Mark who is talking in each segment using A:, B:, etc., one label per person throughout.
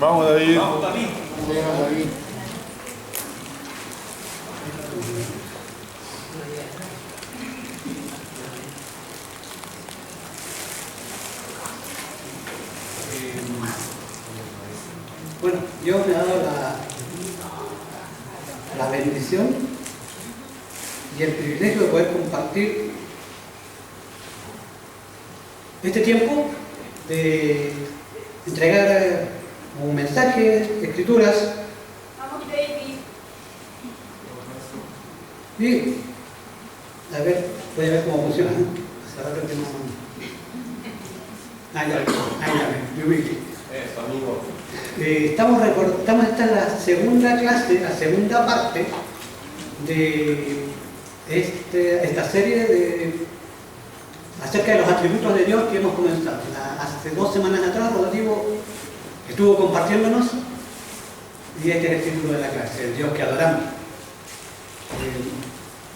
A: Vamos, David.
B: Vamos, David.
C: Vamos, David.
D: Bueno, Dios me ha dado la bendición y el privilegio de poder compartir este tiempo de entregar un mensaje, escrituras.
E: Vamos, David.
D: Y a ver, voy a ver cómo funciona, ¿no? Hace rato que no. Me ubiqué.
B: Eso, amigo.
D: Esta es la segunda clase, la segunda parte de esta serie acerca de los atributos de Dios que hemos comenzado. Hace 2 semanas atrás Rodrigo estuvo compartiéndonos y este es el título de la clase, el Dios que adoramos.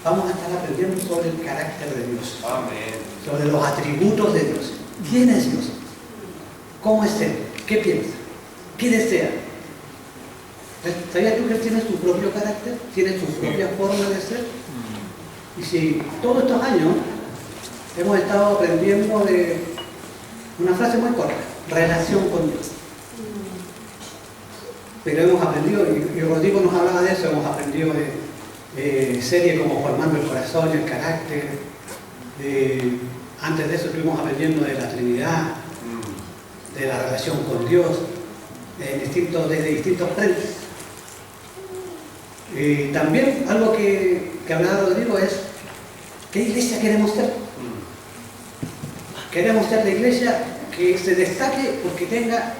D: Vamos a estar aprendiendo sobre el carácter de Dios,
B: Amén.
D: sobre los atributos de Dios. ¿Quién es Dios? ¿Cómo es Él? ¿Qué piensa? ¿Qué desea? ¿Sabías tú que Él tiene su propio carácter? ¿Tiene su propia forma de ser? Y si todos estos años hemos estado aprendiendo de una frase muy corta, relación con Dios. Pero hemos aprendido, y Rodrigo nos hablaba de eso, hemos aprendido de series como Formando el Corazón, el Carácter. Antes de eso estuvimos aprendiendo de la Trinidad, de la relación con Dios, desde distintos frentes. También algo que hablaba Rodrigo es ¿qué iglesia queremos ser? Queremos ser la iglesia que se destaque porque tenga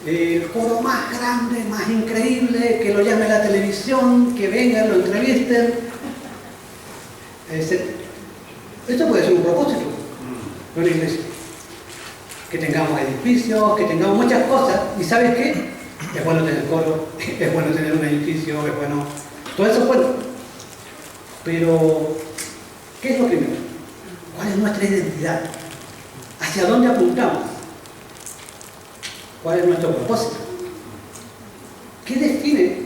D: el coro más grande, más increíble, que lo llame la televisión, que vengan, lo entrevisten. Esto puede ser un propósito de una iglesia. Que tengamos edificios, que tengamos muchas cosas. ¿Y sabes qué? Es bueno tener coro, es bueno tener un edificio, es bueno... Todo eso es bueno. Pero, ¿qué es lo primero? ¿Cuál es nuestra identidad? ¿Hacia dónde apuntamos? ¿Cuál es nuestro propósito? ¿Qué define?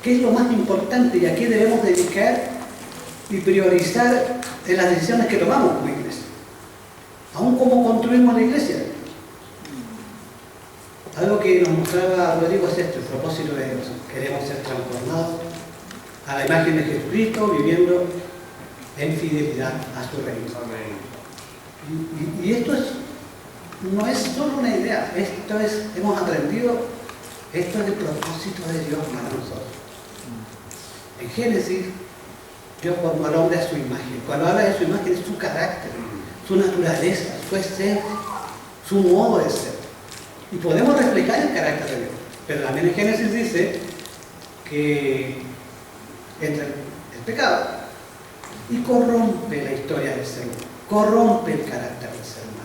D: ¿Qué es lo más importante y a qué debemos dedicar y priorizar en las decisiones que tomamos como iglesia? Aún cómo construimos la iglesia. Algo que nos mostraba Rodrigo es esto, el propósito de Dios. Queremos ser transformados a la imagen de Jesucristo, viviendo en fidelidad a su reino. Y esto no es solo una idea, hemos aprendido, esto es el propósito de Dios para nosotros. En Génesis, Dios formó al hombre a su imagen. Cuando habla de su imagen es su carácter, su naturaleza, su esencia, su modo de ser. Y podemos reflejar el carácter de Dios. Pero también en Génesis dice que entra el pecado y corrompe la historia del ser humano, corrompe el carácter del ser humano.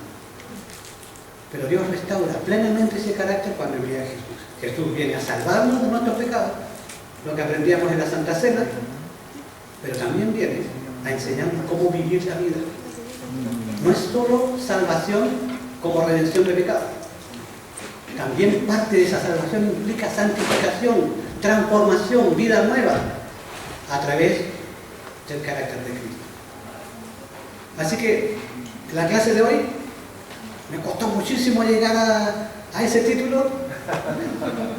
D: Pero Dios restaura plenamente ese carácter cuando envía a Jesús. Jesús viene a salvarnos de nuestros pecados, lo que aprendíamos en la Santa Cena, pero también viene a enseñarnos cómo vivir la vida. No es solo salvación como redención de pecado. También parte de esa salvación implica santificación, transformación, vida nueva a través del carácter de Cristo. Así que en la clase de hoy me costó muchísimo llegar a ese título.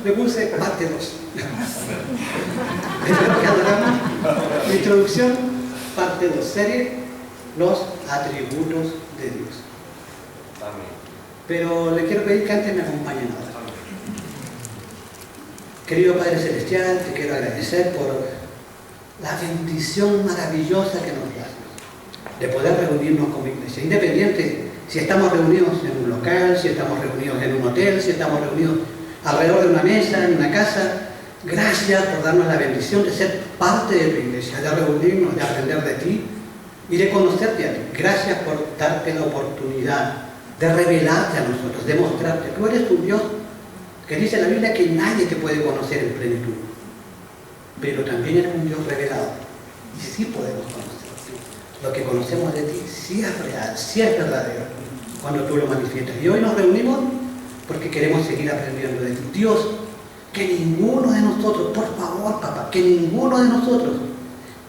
D: Le puse parte 2. La introducción, parte 2, serie, los atributos de Dios.
B: Amén.
D: Pero le quiero pedir que antes me acompañen ahora. Querido Padre Celestial, te quiero agradecer por la bendición maravillosa que nos das de poder reunirnos como iglesia, independiente si estamos reunidos en un local, si estamos reunidos en un hotel, si estamos reunidos alrededor de una mesa, en una casa. Gracias por darnos la bendición de ser parte de tu iglesia, de reunirnos, de aprender de ti y de conocerte a ti. Gracias por darte la oportunidad de revelarte a nosotros, de mostrarte. Tú eres un Dios que dice en la Biblia que nadie te puede conocer en plenitud, pero también eres un Dios revelado y sí podemos conocerte. Lo que conocemos de ti sí es real, sí es verdadero cuando tú lo manifiestas. Y hoy nos reunimos porque queremos seguir aprendiendo de Dios. Dios, que ninguno de nosotros, por favor, papá, que ninguno de nosotros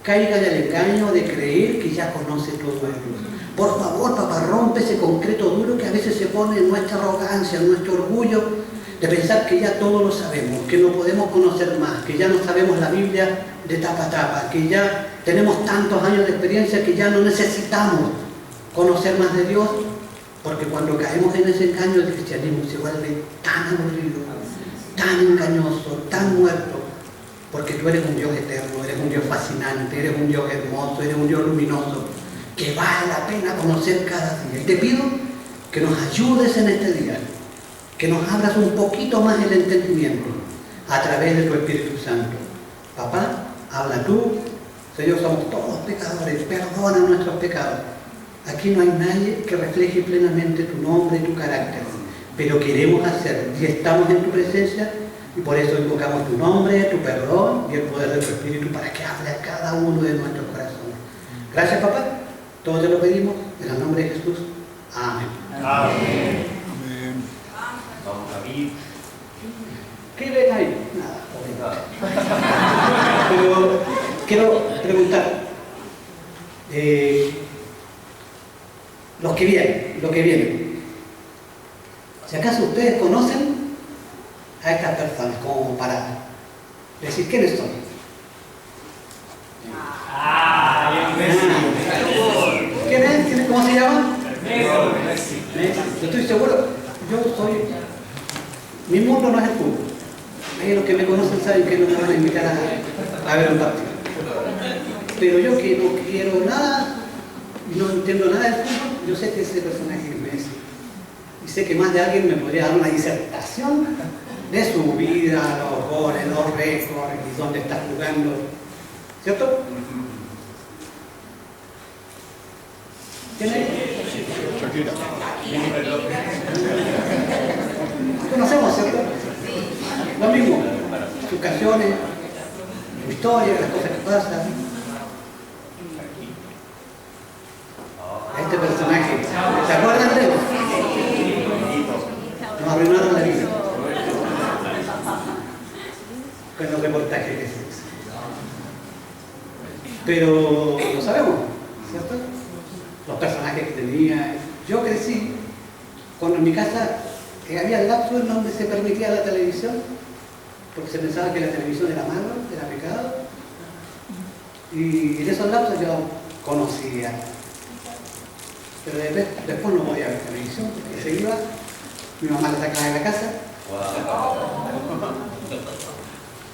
D: caiga en el engaño de creer que ya conoce todo de Dios. Por favor, papá, rompe ese concreto duro que a veces se pone en nuestra arrogancia, en nuestro orgullo, de pensar que ya todo lo sabemos, que no podemos conocer más, que ya no sabemos la Biblia de tapa a tapa, que ya tenemos tantos años de experiencia que ya no necesitamos conocer más de Dios, porque cuando caemos en ese engaño el cristianismo se vuelve tan aburrido, tan engañoso, tan muerto, porque tú eres un Dios eterno, eres un Dios fascinante, eres un Dios hermoso, eres un Dios luminoso, que vale la pena conocer cada día. Y te pido que nos ayudes en este día, que nos abras un poquito más el entendimiento a través de tu Espíritu Santo. Papá, habla tú. Señor, somos todos pecadores, perdona nuestros pecados. Aquí no hay nadie que refleje plenamente tu nombre y tu carácter, pero queremos hacerlo y estamos en tu presencia y por eso invocamos tu nombre, tu perdón y el poder de tu Espíritu para que hable a cada uno de nuestros corazones. Gracias, papá. Todo te lo pedimos en el nombre de Jesús. Amén.
B: Amén.
A: Amén.
B: Vamos a David.
D: ¿Qué ven ahí? Nada. Pero quiero preguntar, los que vienen, si acaso ustedes conocen a estas personas como para decir quiénes son. ¿Quién es? ¿Cómo se llama? Messi. Yo estoy seguro, mi mundo no es el fútbol. Ahí los que me conocen saben que no me van a invitar a ver un partido. Pero yo que no quiero nada, no entiendo nada del fútbol, yo sé que ese personaje es Messi. Y sé que más de alguien me podría dar una disertación de su vida, los goles, los récords, y dónde está jugando. ¿Cierto? ¿Quién es?
A: Shakira.
D: Conocemos, ¿cierto? Lo mismo, sus canciones, su historia, las cosas que pasan. Este personaje, ¿se acuerdan de él? Nos arruinaron la vida con los reportajes que se hizo. Pero lo sabemos, ¿cierto? Los personajes que tenía. Yo crecí cuando en mi casa había lapsos en donde se permitía la televisión, porque se pensaba que la televisión era malo, era pecado. Y en esos lapsos yo conocía. Pero después no podía ver televisión, porque se iba, mi mamá la sacaba de la casa.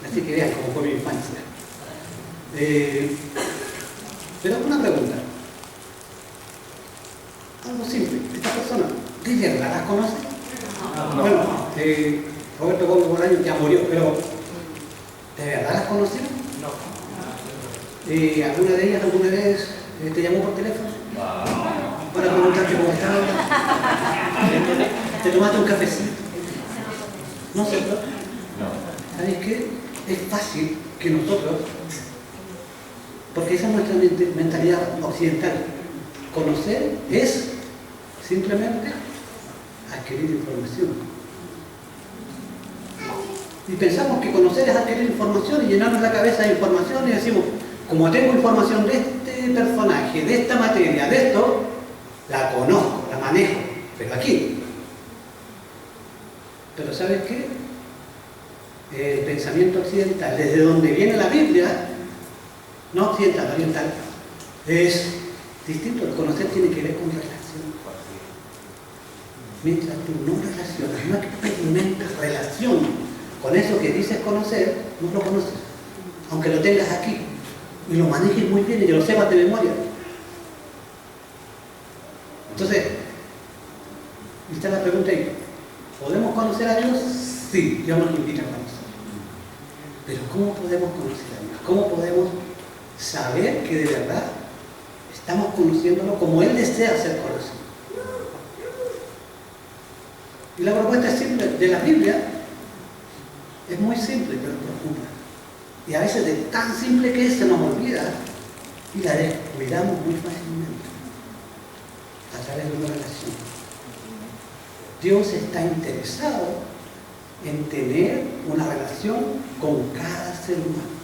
D: Así que vean cómo fue mi infancia. Pero una pregunta. Algo simple. ¿Esta persona de verdad las conoce? No. Bueno, Roberto Gómez Bolaño ya murió, pero ¿de verdad las conocieron? No. ¿Alguna de ellas alguna vez te llamó por teléfono? Para preguntarte cómo estaba? ¿Te tomaste un cafecito? ¿No, cierto? No. ¿Sabes qué? Es fácil que nosotros, porque esa es nuestra mentalidad occidental, conocer es simplemente adquirir información. Y pensamos que conocer es adquirir información y llenarnos la cabeza de información y decimos, como tengo información de este personaje, de esta materia, de esto, la conozco, la manejo, pero aquí. Pero ¿sabes qué? El pensamiento occidental, desde donde viene la Biblia, no occidental, oriental, es distinto. El conocer tiene que ver con relación. Mientras tú no relacionas, no experimentas relación con eso que dices conocer, no lo conoces. Aunque lo tengas aquí y lo manejes muy bien y lo sepas de memoria. Entonces, está la pregunta ahí. ¿Podemos conocer a Dios? Sí, Dios nos invita a conocer. Pero ¿cómo podemos conocer a Dios? ¿Cómo podemos saber que de verdad estamos conociéndolo como Él desea ser conocido? Y la propuesta es simple, de la Biblia es muy simple pero profunda. Y a veces de tan simple que es se nos olvida y la descuidamos muy fácilmente a través de una relación. Dios está interesado en tener una relación con cada ser humano.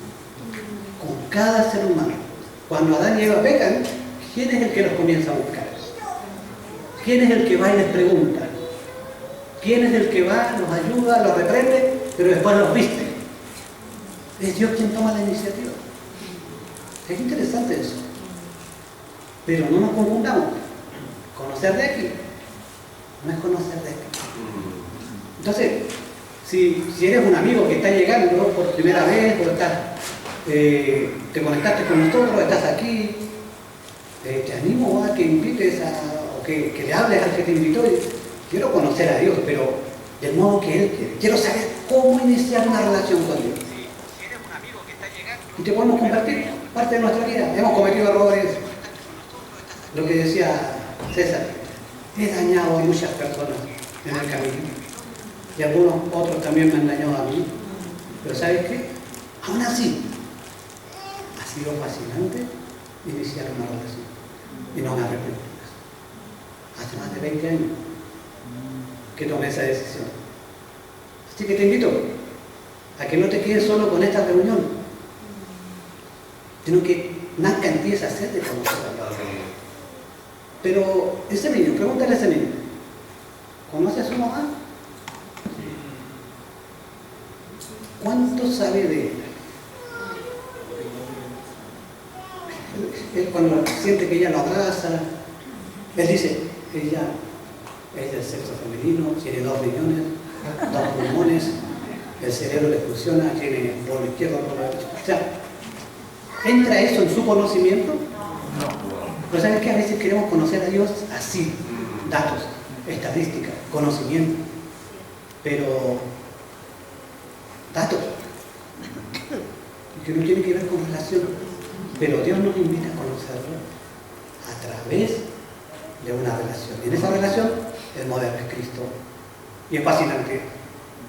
D: Con cada ser humano. Cuando Adán y Eva pecan, ¿quién es el que los comienza a buscar? ¿Quién es el que va y les pregunta? ¿Quién es el que va, los ayuda, los reprende, pero después los viste? Es Dios quien toma la iniciativa. Es interesante eso. Pero no nos confundamos. Conocer de aquí no es conocer de aquí. Entonces, si eres un amigo que está llegando por primera vez, o te conectaste con nosotros, estás aquí, te animo a que invites o que le hables al que te invitó. Quiero conocer a Dios, pero del modo que Él quiere. Quiero saber cómo iniciar una relación con Dios. Y te podemos compartir parte de nuestra vida. Hemos cometido errores. Lo que decía César, he dañado a muchas personas en el camino. Y algunos otros también me han dañado a mí. Pero ¿sabes qué? Aún así, ha sido fascinante iniciar una relación. Y no me arrepiento. Hace más de 20 años que tomé esa decisión. Así que te invito a que no te quedes solo con esta reunión, sino que nazca en ti esa sed de conocer a Dios. Pero ese niño, pregúntale a ese niño, ¿conoce a su mamá? ¿Cuánto sabe de ella? Él cuando siente que ella lo abraza, él dice, ella es del sexo femenino, tiene 2 riñones, 2 pulmones, el cerebro le funciona, tiene polo izquierdo, polo derecho. O sea, ¿entra eso en su conocimiento? No. Pero ¿sabes qué? A veces queremos conocer a Dios así, datos, estadísticas, conocimiento, pero datos, que no tiene que ver con relación, pero Dios nos invita a conocerlo a través de una relación. Y en esa relación, el modelo es Cristo. Y es fascinante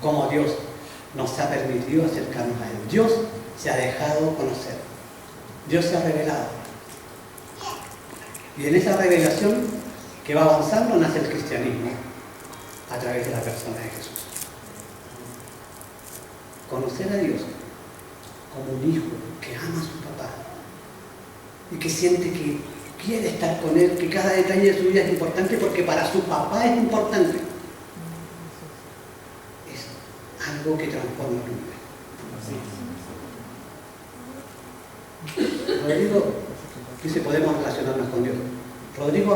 D: cómo Dios nos ha permitido acercarnos a Él. Dios se ha dejado conocer. Dios se ha revelado. Y en esa revelación que va avanzando nace el cristianismo a través de la persona de Jesús. Conocer a Dios como un hijo que ama a su papá y que siente que quiere estar con Él, que cada detalle de su vida es importante porque para su papá es importante. Es algo que transforma tu vida. Rodrigo dice, podemos relacionarnos con Dios. Rodrigo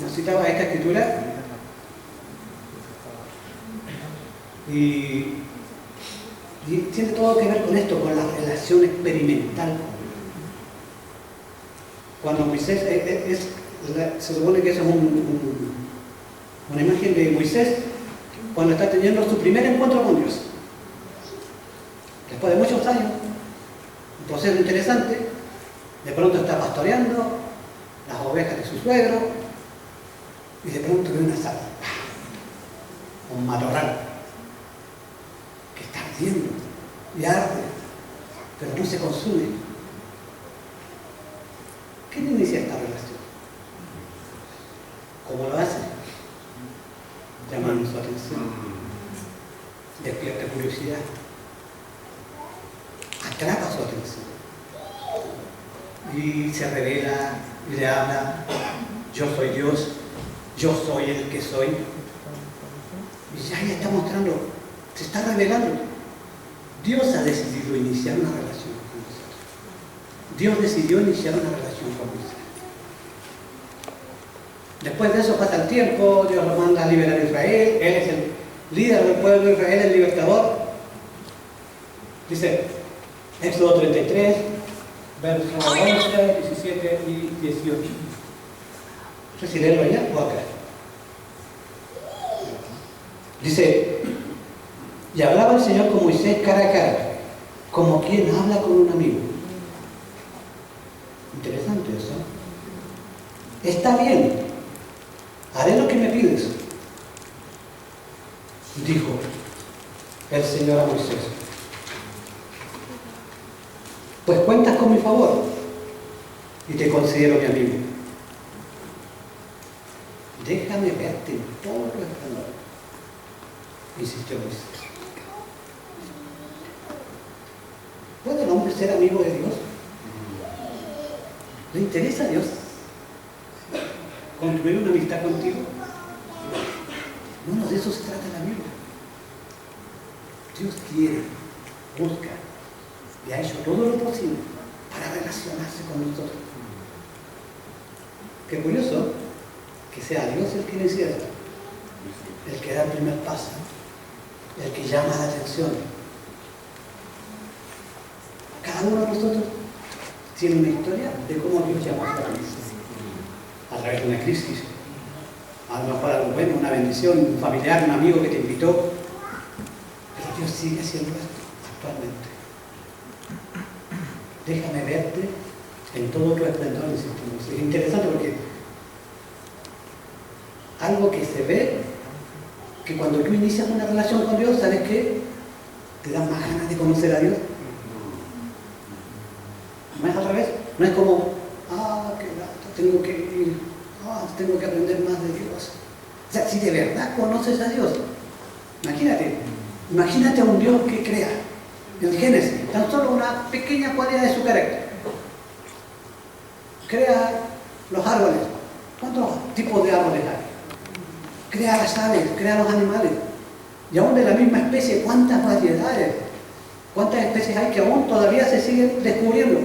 D: nos citaba esta escritura y tiene todo que ver con esto, con la relación experimental con Dios. Cuando Moisés, se supone que eso es una imagen de Moisés cuando está teniendo su primer encuentro con Dios. Después de muchos años, un proceso interesante, de pronto está pastoreando las ovejas de su suegro y de pronto ve una zarza, un matorral que está ardiendo y arde, pero no se consume. ¿Quién inicia esta relación? ¿Cómo lo hace? Llamando su atención, despierta curiosidad, atrapa su atención y se revela y le habla, yo soy Dios, yo soy el que soy. Y ya está mostrando, se está revelando. Dios ha decidido iniciar una relación con nosotros. Dios decidió iniciar una relación con nosotros. Después de eso pasa el tiempo, Dios lo manda a liberar a Israel, Él es el líder del pueblo de Israel, el libertador. Dice, Éxodo 33, versos 11, 17 y 18. No sé si leerlo allá o acá. Dice, y hablaba el Señor con Moisés cara a cara, como quien habla con un amigo. Interesante eso. Está bien, haré lo que me pides, dijo el Señor a Moisés. Pues cuentas con mi favor y te considero mi amigo. Déjame verte en todo el esplendor. insistió Moisés. ¿Puede el hombre ser amigo de Dios? ¿Le interesa a Dios construir una amistad contigo? No, de eso se trata la Biblia. Dios quiere, busca y ha hecho todo lo posible para relacionarse con nosotros. Qué curioso que sea Dios el que le cierra, el que da el primer paso, el que llama la atención. Cada uno de nosotros tiene una historia de cómo Dios llamó a la atención. A través de una crisis, a lo mejor algo bueno, una bendición, un familiar, un amigo que te invitó. Pero Dios sigue haciendo esto actualmente. Déjame verte en todo tu esplendor, insistimos. Es interesante porque algo que se ve, que cuando tú inicias una relación con Dios, ¿sabes qué? Te dan más ganas de conocer a Dios. No es al revés, no es como, qué gato, tengo que ir, tengo que aprender más de Dios. O sea, si de verdad conoces a Dios, imagínate a un Dios que crea, en Génesis, tan solo una pequeña cualidad de su carácter. Crea los árboles. ¿Cuántos tipos de árboles hay? Crea las aves, crea los animales. Y aún de la misma especie, ¿cuántas variedades? ¿Cuántas especies hay que aún todavía se siguen descubriendo?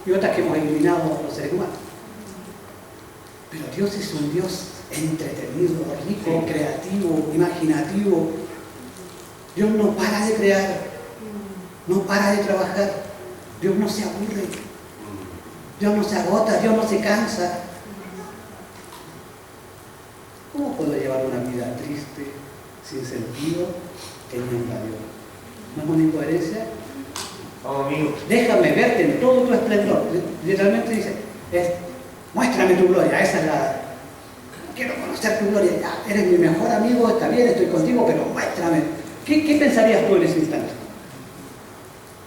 D: Y otras que hemos eliminado los seres humanos. Pero Dios es un Dios entretenido, rico, creativo, imaginativo. Dios no para de crear, no para de trabajar. Dios no se aburre, Dios no se agota, Dios no se cansa. ¿Cómo puedo llevar una vida triste, sin sentido, teniendo a Dios? ¿No es una incoherencia?
B: Vamos, amigos.
D: Déjame verte en todo tu esplendor. Literalmente dice, muéstrame tu gloria. Esa es la... Quiero conocer tu gloria. Ya, eres mi mejor amigo, está bien, estoy contigo, pero muéstrame. ¿Qué pensarías tú en ese instante?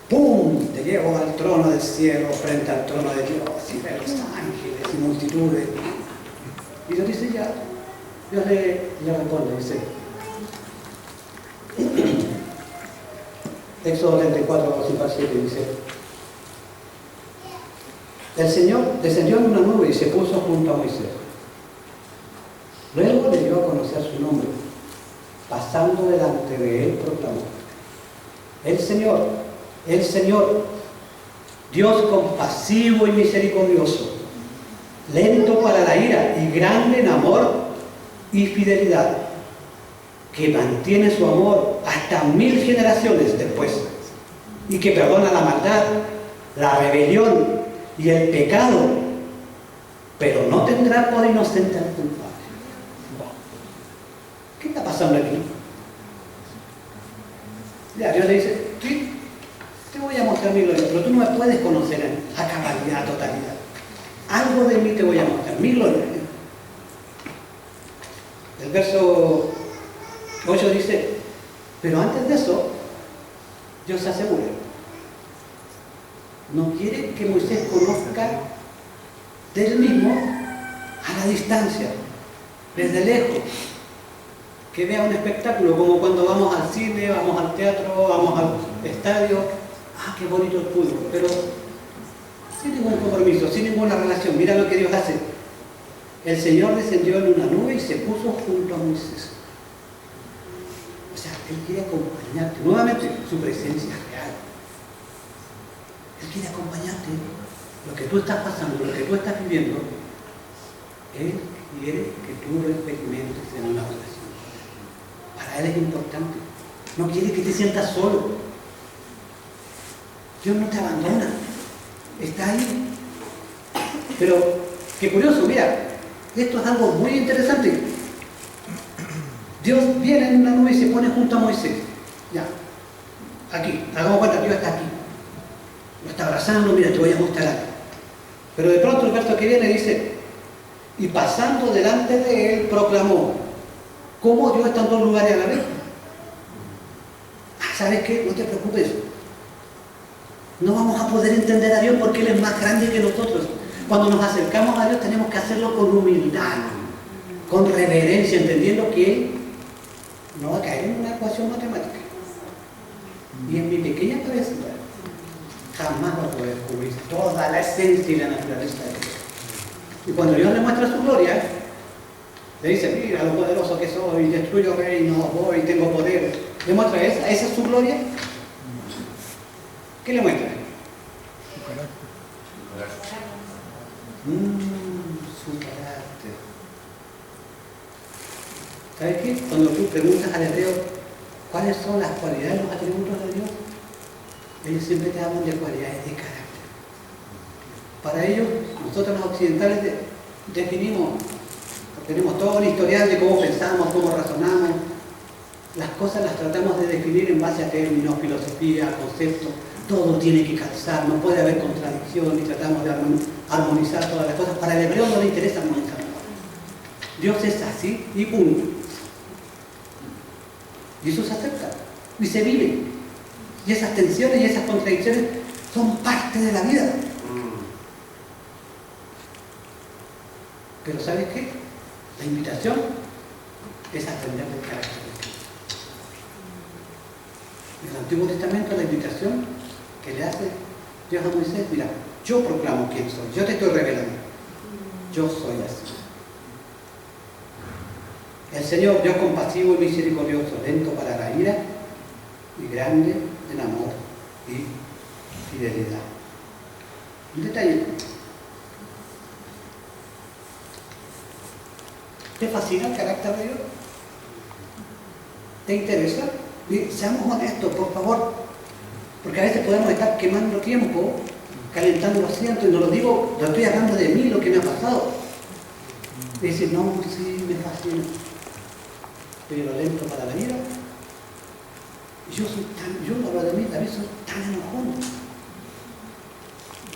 D: ¡Pum! Te llevo al trono del cielo, frente al trono de Dios, y ve los ángeles y multitudes. Y Dios dice ya. Dios le responde, dice... Éxodo 34, 5 al 7 dice: el Señor descendió en una nube y se puso junto a Moisés. Luego le dio a conocer su nombre. Pasando delante de él proclamó: el Señor, Dios compasivo y misericordioso, lento para la ira y grande en amor y fidelidad, que mantiene su amor hasta 1000 generaciones después, y que perdona la maldad, la rebelión y el pecado, pero no tendrá por inocente al culpable. ¿Qué está pasando aquí? Ya, Dios le dice, sí, te voy a mostrar mi gloria, pero tú no me puedes conocer a cabalidad, a totalidad. Algo de mí te voy a mostrar, mi gloria. El verso 8 dice, pero antes de eso, Dios se asegura. No quiere que Moisés conozca del mismo a la distancia, desde lejos, que vea un espectáculo, como cuando vamos al cine, vamos al teatro, vamos al estadio. Qué bonito el fútbol, pero sin ningún compromiso, sin ninguna relación. Mira lo que Dios hace. El Señor descendió en una nube y se puso junto a Moisés. O sea, Él quiere acompañarte. Nuevamente, su presencia es real. Él quiere acompañarte. Lo que tú estás pasando, lo que tú estás viviendo, Él quiere que tú lo experimentes en una relación. Para Él es importante. No quiere que te sientas solo. Dios no te abandona. Está ahí. Pero, qué curioso, mira, esto es algo muy interesante. Dios viene en una nube y se pone junto a Moisés. Ya, aquí, hagamos cuenta, Dios está aquí. Lo está abrazando, mira, te voy a mostrar algo. Pero de pronto el verso que viene dice, y pasando delante de él proclamó, ¿cómo Dios está en dos lugares a la vez? ¿Sabes qué? No te preocupes. No vamos a poder entender a Dios porque Él es más grande que nosotros. Cuando nos acercamos a Dios tenemos que hacerlo con humildad, con reverencia, entendiendo que Él no va a caer en una ecuación matemática. Y en mi pequeña cabeza jamás va a poder cubrir toda la esencia y la naturaleza de Dios. Y cuando Dios le muestra su gloria, le dice, mira lo poderoso que soy, destruyo reinos, voy, tengo poder. Le muestra esa es su gloria. ¿Qué le muestra?
A: Su carácter.
D: Su carácter. ¿Sabes qué? Cuando tú preguntas al hebreo cuáles son las cualidades, los atributos de Dios, ellos siempre te hablan de cualidades de carácter. Para ellos, nosotros los occidentales definimos, tenemos todo un historial de cómo pensamos, cómo razonamos. Las cosas las tratamos de definir en base a términos, filosofía, conceptos. Todo tiene que calzar, no puede haber contradicción y tratamos de armonizar todas las cosas. Para el hebreo no le interesa armonizar. Dios es así y punto. Y eso se acepta y se vive. Y esas tensiones y esas contradicciones son parte de la vida. Pero ¿sabes qué? La invitación es aprender del carácter de Dios. En el Antiguo Testamento la invitación que le hace Dios a Moisés, mira, yo proclamo quién soy, yo te estoy revelando, yo soy así. El Señor, Dios compasivo y misericordioso, lento para la ira y grande en amor y fidelidad. Un detalle. ¿Te fascina el carácter de Dios? ¿Te interesa? Seamos honestos, por favor. Porque a veces podemos estar quemando tiempo, calentando los asientos, y no lo digo, lo estoy hablando de mí, lo que me ha pasado. Y decir, no, sí, me fascina. Pero lento para la ira. Yo no hablo de mí, a veces soy tan enojón.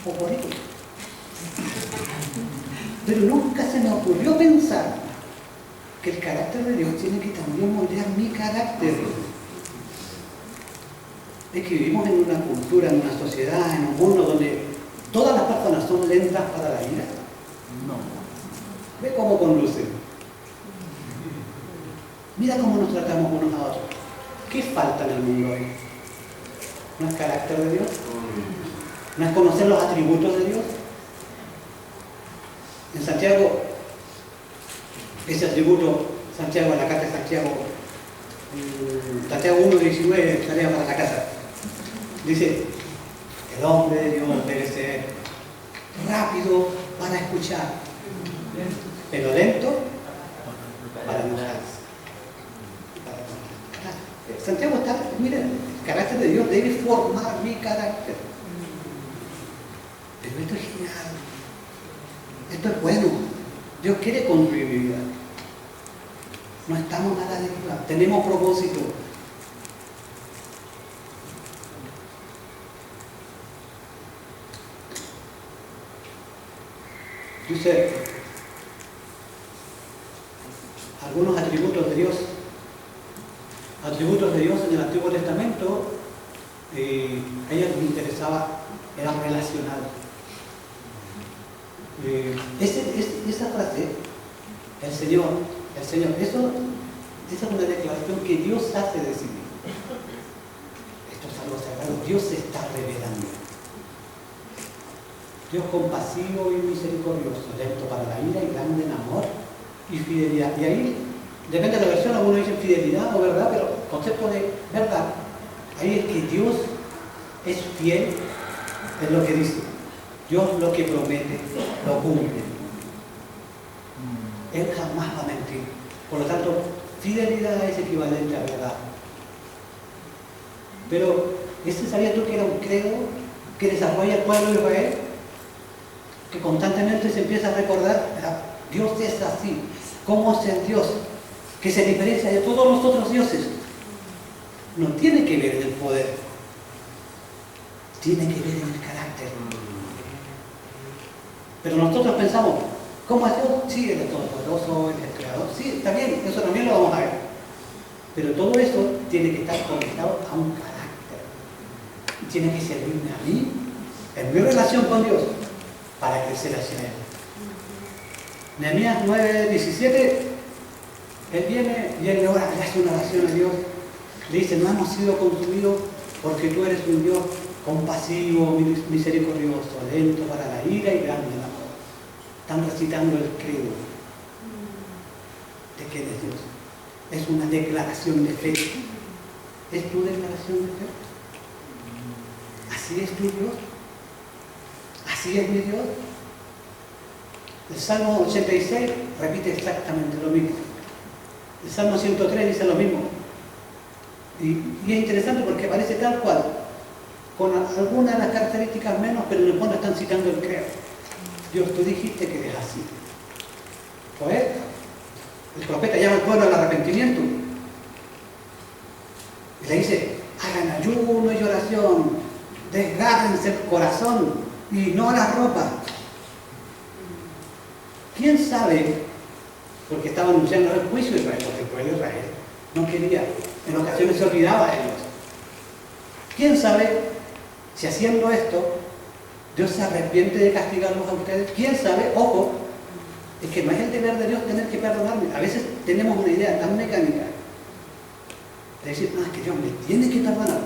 D: O por ello. Pero nunca se me ocurrió pensar que el carácter de Dios tiene que también moldear mi carácter. Es que vivimos en una cultura, en una sociedad, en un mundo donde todas las personas son lentas para la ira.
A: No.
D: Ve cómo conducen. Mira cómo nos tratamos unos a otros. ¿Qué falta en el mundo hoy? ¿No es carácter de Dios? ¿No es conocer los atributos de Dios? En Santiago, ese atributo, Santiago, en la carta de Santiago, Santiago 1:19, tarea para la casa. Dice, el hombre de Dios debe ser rápido para escuchar, pero lento para enojarse. Santiago está, mira, el carácter de Dios debe formar mi carácter. Pero esto es genial. Esto es bueno. Dios quiere construir mi vida. No estamos a la deriva. Tenemos propósito. Dice, algunos atributos de Dios. Atributos de Dios en el Antiguo Testamento, a ella les interesaba, eran relacionados. Esa frase, el Señor, eso es una declaración que Dios hace de sí mismo. Esto es algo sagrado, Dios se está revelando. Dios compasivo y misericordioso, lento para la ira y grande en amor y fidelidad. Y ahí, depende de la versión, algunos dicen fidelidad o verdad, pero el concepto de verdad, ahí es que Dios es fiel en lo que dice. Dios lo que promete, lo cumple. Él jamás va a mentir. Por lo tanto, fidelidad es equivalente a verdad. Pero, ¿sabías tú que era un credo que desarrolla el pueblo de Israel? Que constantemente se empieza a recordar, Dios es así. ¿Cómo es el Dios? Que se diferencia de todos los otros dioses. No tiene que ver en el poder. Tiene que ver en el carácter. Pero nosotros pensamos, ¿cómo es Dios? Sí, Él es todopoderoso, Él es creador. Sí, también, eso también lo vamos a ver. Pero todo eso tiene que estar conectado a un carácter. Y tiene que servirme a mí, en mi relación con Dios, para crecer hacia Él. Nehemías 9:17, Él viene y él le ora, le hace una oración a Dios. Le dice, no hemos sido consumidos porque tú eres un Dios compasivo, misericordioso, lento para la ira y grande en amor. Están recitando el credo de quién es Dios. Es una declaración de fe. ¿Es tu declaración de fe? ¿Así es tu Dios? ¿Así es mi Dios? El Salmo 86 repite exactamente lo mismo. El Salmo 103 dice lo mismo. Y es interesante porque parece tal cual, con algunas de las características menos, pero en el fondo están citando el credo. Dios, tú dijiste que eres así. Pues, el profeta llama al pueblo al arrepentimiento. Y le dice, hagan ayuno y oración, desgárrense el corazón y no la ropa. ¿Quién sabe? Porque estaba anunciando el juicio de Israel, porque el pueblo de Israel no quería, en ocasiones se olvidaba de Dios. ¿Quién sabe si haciendo esto Dios se arrepiente de castigarlos a ustedes? ¿Quién sabe? Ojo, es que no es el deber de Dios tener que perdonarme. A veces tenemos una idea tan mecánica de decir, no, es que Dios me tiene que perdonar.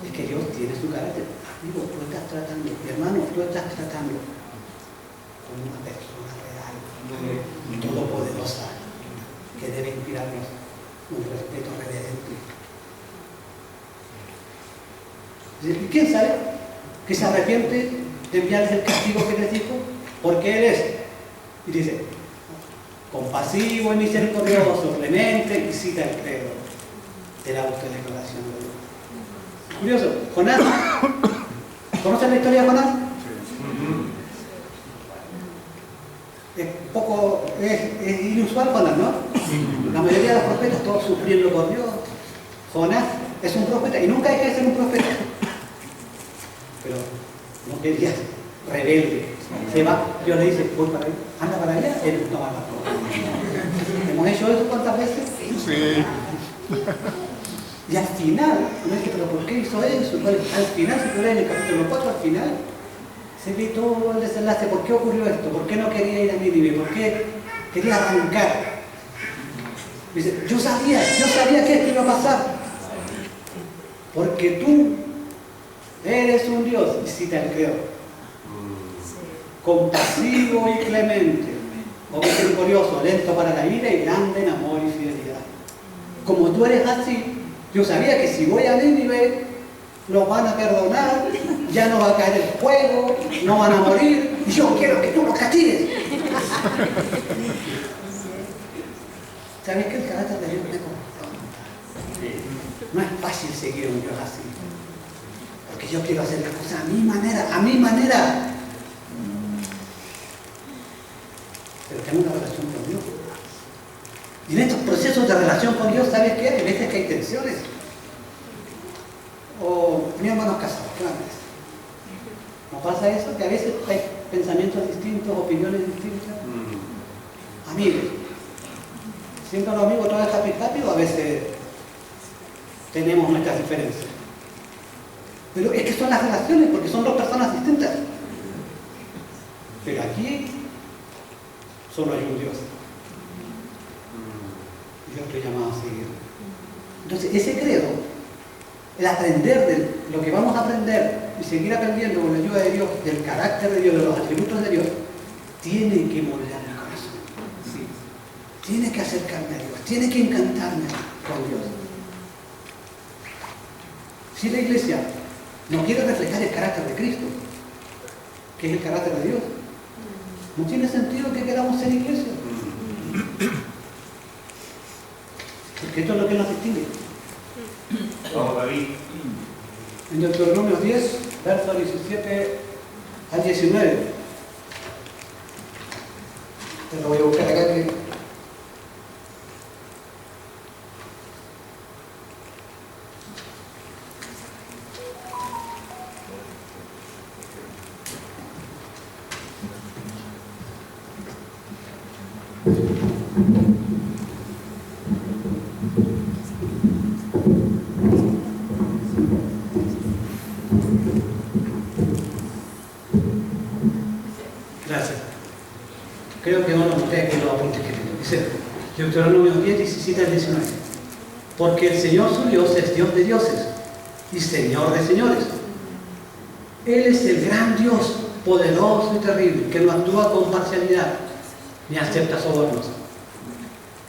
D: Es que Dios tiene su carácter. Amigo, tú estás tratando, mi hermano, tú estás tratando con una persona real, todopoderosa, que debe inspirarnos un respeto reverente. ¿Y quién sabe que se arrepiente de enviarles el castigo que les dijo? Porque Él es, y dice, compasivo y misericordioso, clemente, y cita el credo de la autodeclaración de Dios. Curioso, Jonás, ¿conocen la historia de Jonás? Es inusual Jonás, ¿no? La mayoría de los profetas, todos sufriendo por Dios. Jonás es un profeta y nunca deja de ser un profeta. Pero no quería, rebelde. Se va, Dios le dice, voy para allá, anda para allá, él no va a. ¿Hemos hecho eso cuántas veces?
A: Sí.
D: Y al final, no es que, pero ¿por qué hizo eso? Al final, si tú lees en el capítulo 4, al final, se ve todo el desenlace. ¿Por qué ocurrió esto? ¿Por qué no quería ir a Nínive? ¿Por qué quería arrancar? Dice, yo sabía que esto iba a pasar. Porque tú eres un Dios, y cita el credo, compasivo y clemente, o misericordioso, lento para la ira y grande en amor y fidelidad. Como tú eres así, yo sabía que si voy a Nínive, los van a perdonar, ya no va a caer el fuego, no van a morir, y yo quiero que tú los castigues. ¿Sabes que el carácter de Dios me confronta? No es fácil seguir a un Dios así. Porque yo quiero hacer las cosas a mi manera. Pero tengo una relación con Dios. Y en estos procesos de relación con Dios, ¿sabes qué? Hay veces que hay tensiones. O mis hermanos casados, ¿qué van a decir? ¿No pasa eso? Que a veces hay pensamientos distintos, opiniones distintas. Amigos. Siempre los amigos todo es happy o a veces tenemos nuestras diferencias. Pero es que son las relaciones, porque son dos personas distintas. Pero aquí solo hay un Dios. Y yo estoy llamado a seguir. Entonces, ese credo, el aprender de lo que vamos a aprender y seguir aprendiendo con la ayuda de Dios, del carácter de Dios, de los atributos de Dios, tiene que moldear mi corazón. Tiene que acercarme a Dios, tiene que encantarme con Dios. Si la iglesia no quiere reflejar el carácter de Cristo, que es el carácter de Dios, no tiene sentido que queramos ser iglesia. Porque esto es lo que nos distingue.
B: Vamos, David.
D: En Deuteronomio 10, versos 17 al 19. Te lo voy a buscar acá que... Gracias. Creo que no lo noté aquí en los apuntes que tengo. Dice, Deuteronomio 10, 17 al 19. Porque el Señor su Dios es Dios de dioses y Señor de señores. Él es el gran Dios, poderoso y terrible, que no actúa con parcialidad ni acepta sobornos.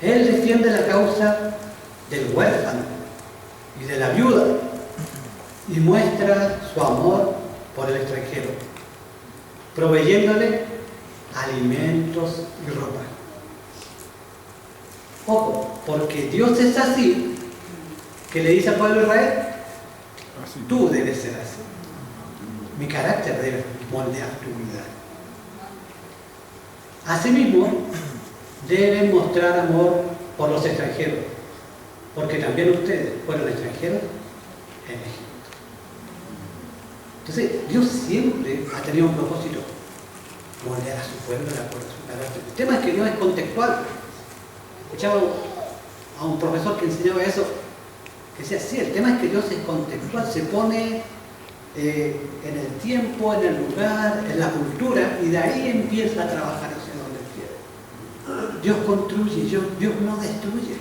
D: Él defiende la causa del huérfano y de la viuda y muestra su amor por el extranjero, proveyéndole alimentos y ropa. Ojo, porque Dios es así, que le dice al pueblo de Israel,
A: Así.
D: tú debes ser así. Mi carácter debe moldear tu vida. Asimismo, deben mostrar amor por los extranjeros, porque también ustedes fueron extranjeros en Egipto. Entonces, Dios siempre ha tenido un propósito, moldear a su pueblo de acuerdo a su carácter. El tema es que Dios es contextual. Escuchaba a un profesor que enseñaba eso, que decía, sí, el tema es que Dios es contextual, se pone en el tiempo, en el lugar, en la cultura, y de ahí empieza a trabajar hacia donde quiere. Dios construye, Dios no destruye.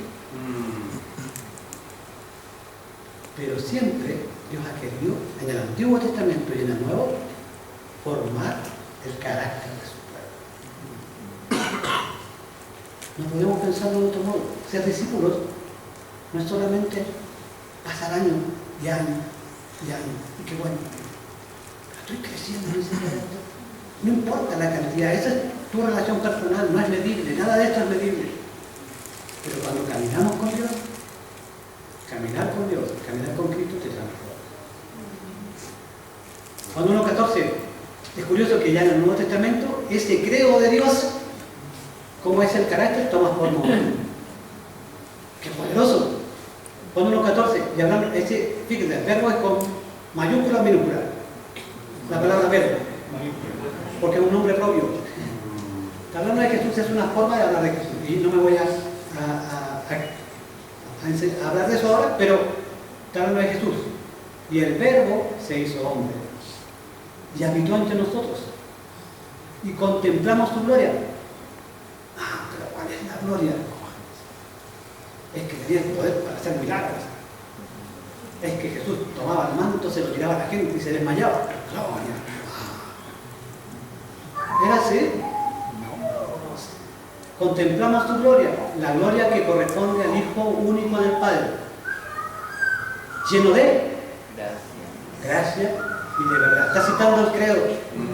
D: Pero siempre Dios ha querido, en el Antiguo Testamento y en el Nuevo, formar el carácter de su pueblo. No podemos pensarlo de otro modo. Ser discípulos no es solamente pasar años y años y años, y qué bueno. Pero estoy creciendo en ese carácter. No importa la cantidad, esa es tu relación personal, no es medible, nada de esto es medible. Pero cuando caminamos con Dios, caminar con Cristo te transforma. Juan 1:14, es curioso que ya en el Nuevo Testamento, ese creo de Dios, como es el carácter, toma forma humana. ¡Qué poderoso! Juan 1:14, y hablando, fíjense, el verbo es con mayúscula o minúscula. La palabra verbo, porque es un nombre propio. Hablando de Jesús es una forma de hablar de Jesús, y no me voy a hablar de eso ahora, pero está hablando de Jesús. Y el verbo se hizo hombre y habitó entre nosotros y contemplamos su gloria. Pero ¿cuál es la gloria? Es que tenía el poder para hacer milagros. Es que Jesús tomaba el manto, se lo tiraba a la gente y se desmayaba. Gloria. ¿Era así? Contemplamos su gloria, la gloria que corresponde al Hijo único del Padre, lleno de gracia y de verdad. Está citando el credo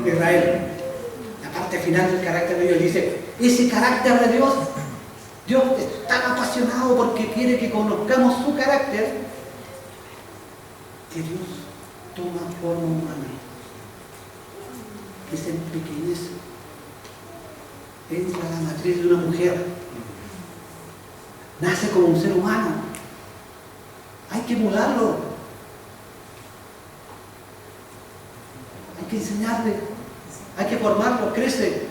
D: de Israel, la parte final del carácter de Dios. Dice, ese carácter de Dios, Dios es tan apasionado porque quiere que conozcamos su carácter, que Dios toma forma humana, que se empequeñece, entra a la matriz de una mujer, nace como un ser humano. Hay que emularlo, hay que enseñarle, hay que formarlo, crece.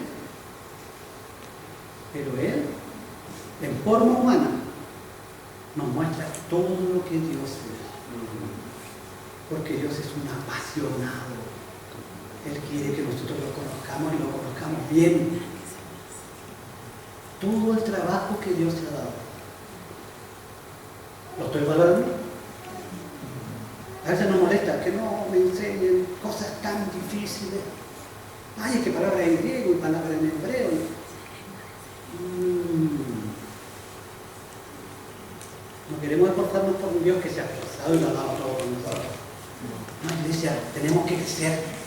D: Pero Él, en forma humana, nos muestra todo lo que Dios es. Porque Dios es un apasionado. Él quiere que nosotros lo conozcamos y lo conozcamos bien. Todo el trabajo que Dios te ha dado, ¿lo estoy valorando? A veces nos molesta que no me enseñen cosas tan difíciles. Ay, es que palabras en griego y palabras en hebreo. No queremos esforzarnos por un Dios que se ha esforzado y lo ha dado todo por nosotros. No, iglesia, tenemos que crecer.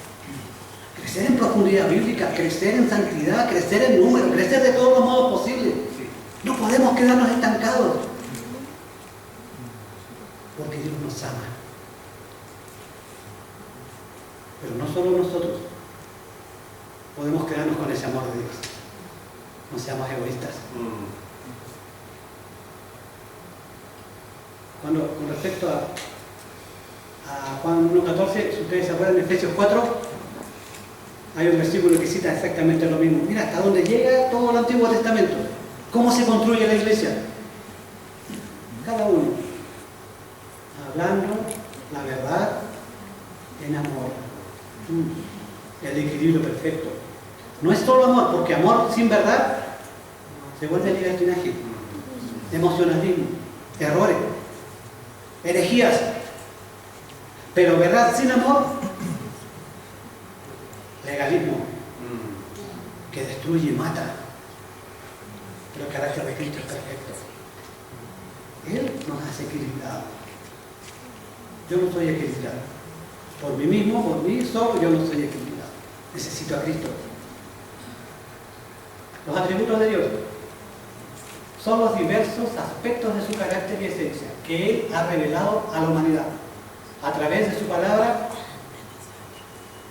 D: Crecer en profundidad bíblica, crecer en santidad, crecer en número, crecer de todos los modos posibles. No podemos quedarnos estancados. Porque Dios nos ama. Pero no solo nosotros podemos quedarnos con ese amor de Dios. No seamos egoístas. Con respecto a Juan 1:14, si ustedes se acuerdan, en Efesios 4, hay un versículo que cita exactamente lo mismo. Mira, hasta dónde llega todo el Antiguo Testamento. ¿Cómo se construye la iglesia? Cada uno hablando la verdad en amor. El equilibrio perfecto. No es solo amor, porque amor sin verdad se vuelve libertinaje. emocionalismo, errores, herejías. Pero verdad sin amor, legalismo, que destruye y mata. Pero el carácter de Cristo es perfecto. Él nos hace equilibrados. Yo no soy equilibrado. Por mí mismo, por mí solo, yo no soy equilibrado. Necesito a Cristo. Los atributos de Dios son los diversos aspectos de su carácter y esencia que Él ha revelado a la humanidad a través de su palabra.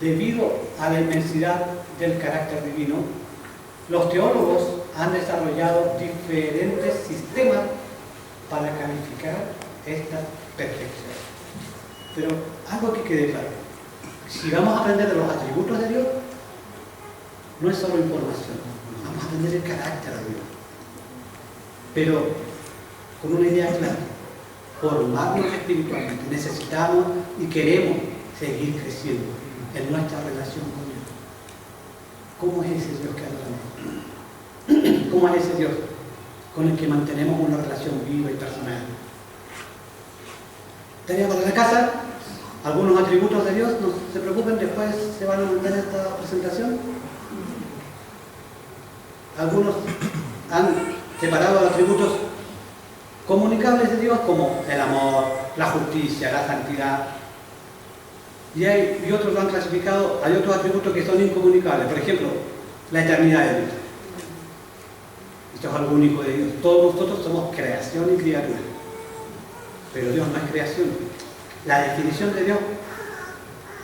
D: Debido a la inmensidad del carácter divino, los teólogos han desarrollado diferentes sistemas para calificar esta perfección. Pero algo que quede claro: si vamos a aprender de los atributos de Dios, no es solo información, vamos a aprender el carácter de Dios. Pero con una idea clara: formarnos espiritualmente, necesitamos y queremos seguir creciendo en nuestra relación con Dios. ¿Cómo es ese Dios que adoramos? ¿Cómo es ese Dios con el que mantenemos una relación viva y personal? Tarea para la casa, algunos atributos de Dios, no se preocupen, después se van a mandar esta presentación. Algunos han separado los atributos comunicables de Dios como el amor, la justicia, la santidad. Y otros lo han clasificado, hay otros atributos que son incomunicables, por ejemplo, la eternidad de Dios. Esto es algo único de Dios. Todos nosotros somos creación y criatura, pero Dios no es creación. La definición de Dios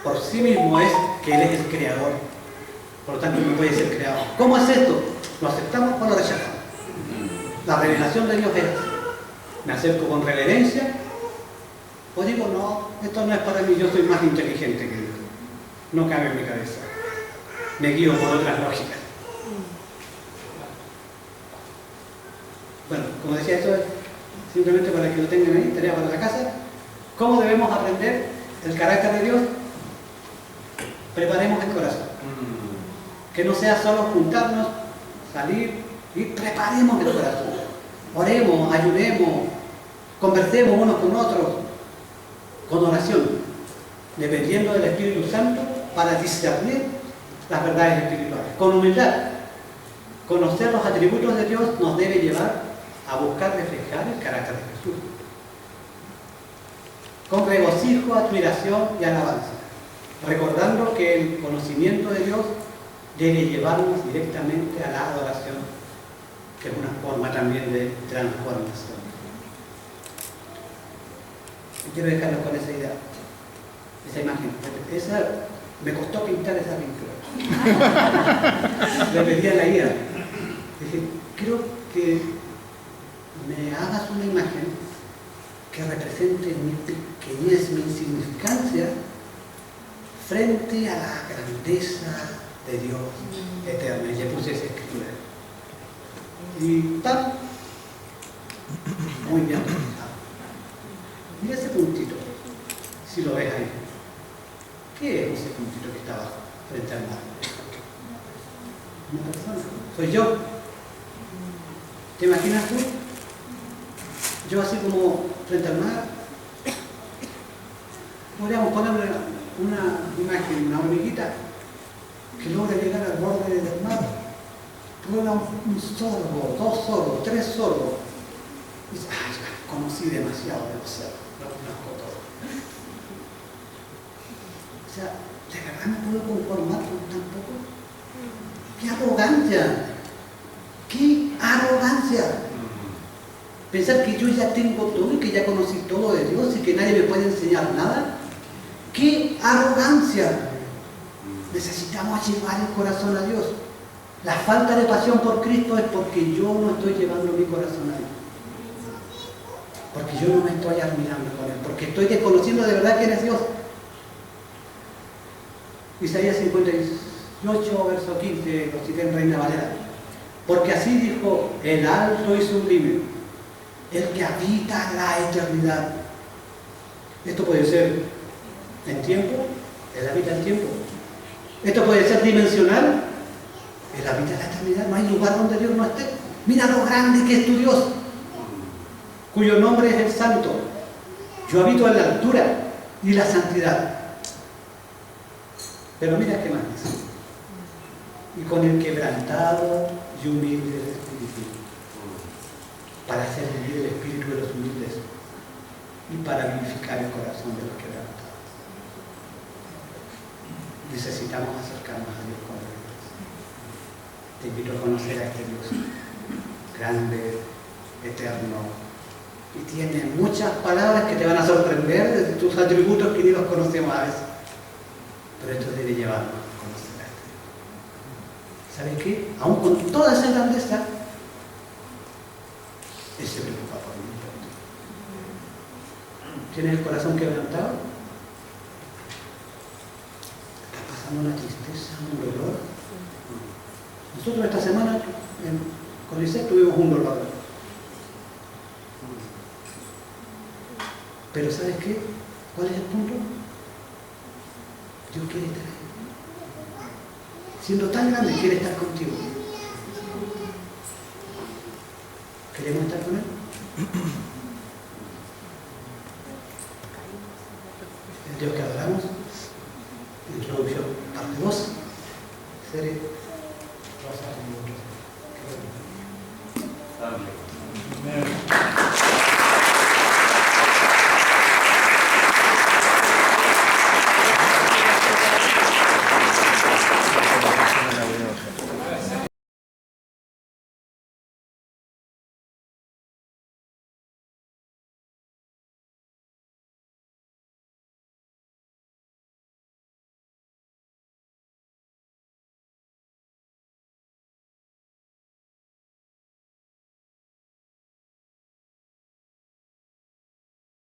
D: por sí mismo es que Él es el creador, por lo tanto no puede ser creado. ¿Cómo es esto? ¿Lo aceptamos o lo rechazamos? La revelación de Dios es: me acerco con reverencia, o digo, no, esto no es para mí, yo soy más inteligente que Dios, no cabe en mi cabeza, me guío por otras lógicas. Bueno, como decía, esto es simplemente para que lo tengan ahí, tarea para la casa. ¿Cómo debemos aprender el carácter de Dios? Preparemos el corazón. Que no sea solo juntarnos, salir y preparemos el corazón. Oremos, ayunemos, conversemos unos con otros, con oración, dependiendo del Espíritu Santo para discernir las verdades espirituales. Con humildad, conocer los atributos de Dios nos debe llevar a buscar reflejar el carácter de Jesús. Con regocijo, admiración y alabanza, recordando que el conocimiento de Dios debe llevarnos directamente a la adoración, que es una forma también de transformación. Y quiero dejarlos con esa idea, esa imagen. Me costó pintar esa pintura. Le pedí a la guía. Dije, quiero que me hagas una imagen que represente mi pequeñez, mi insignificancia frente a la grandeza de Dios eterno. Y le puse esa escritura. Y tal, muy bien realizado. Mira ese puntito, si lo ves ahí. ¿Qué es ese puntito que está abajo, frente al mar? Una persona. Soy yo. ¿Te imaginas tú? Yo así como frente al mar. Podríamos ponerle una imagen, una hormiguita que logra llegar al borde del mar. Prueba un sorbo, 2 sorbos, 3 sorbos. Y dice, ay, ya conocí demasiado del océano, lo conozco todo. O sea, ¿de verdad me puedo conformar con tan poco? ¡Qué arrogancia! ¡Qué arrogancia! Pensar que yo ya tengo todo y que ya conocí todo de Dios y que nadie me puede enseñar nada. ¡Qué arrogancia! Necesitamos llevar el corazón a Dios. La falta de pasión por Cristo es porque yo no estoy llevando mi corazón a Él. Porque yo no me estoy admirando con Él. Porque estoy desconociendo de verdad quién es Dios. Isaías 58, verso 15, lo cité en Reina Valera. Porque así dijo el alto y sublime, el que habita la eternidad. Esto puede ser en tiempo, Él habita en tiempo. Esto puede ser dimensional, Él habita en la eternidad. No hay lugar donde Dios no esté. Mira lo grande que es tu Dios. cuyo nombre es el Santo. Yo habito en la altura y la santidad. Pero mira qué más dice. Y con el quebrantado y humilde de espíritu, para hacer vivir el espíritu de los humildes y para vivificar el corazón de los quebrantados. Necesitamos acercarnos a Dios con la vida. Te invito a conocer a este Dios grande, eterno, y tiene muchas palabras que te van a sorprender de tus atributos que ni los conocemos a veces. Pero esto debe llevarnos a conocer a este. ¿Sabes qué? Aún con toda esa grandeza, Él se preocupa por mí. ¿Tienes el corazón quebrantado? ¿Estás pasando una tristeza, un dolor? Nosotros esta semana con Lisette tuvimos un dolor. Pero ¿sabes qué? ¿Cuál es el punto? Dios quiere estar ahí. Siendo tan grande, quiere estar contigo. ¿Queremos estar con Él? El Dios que adoramos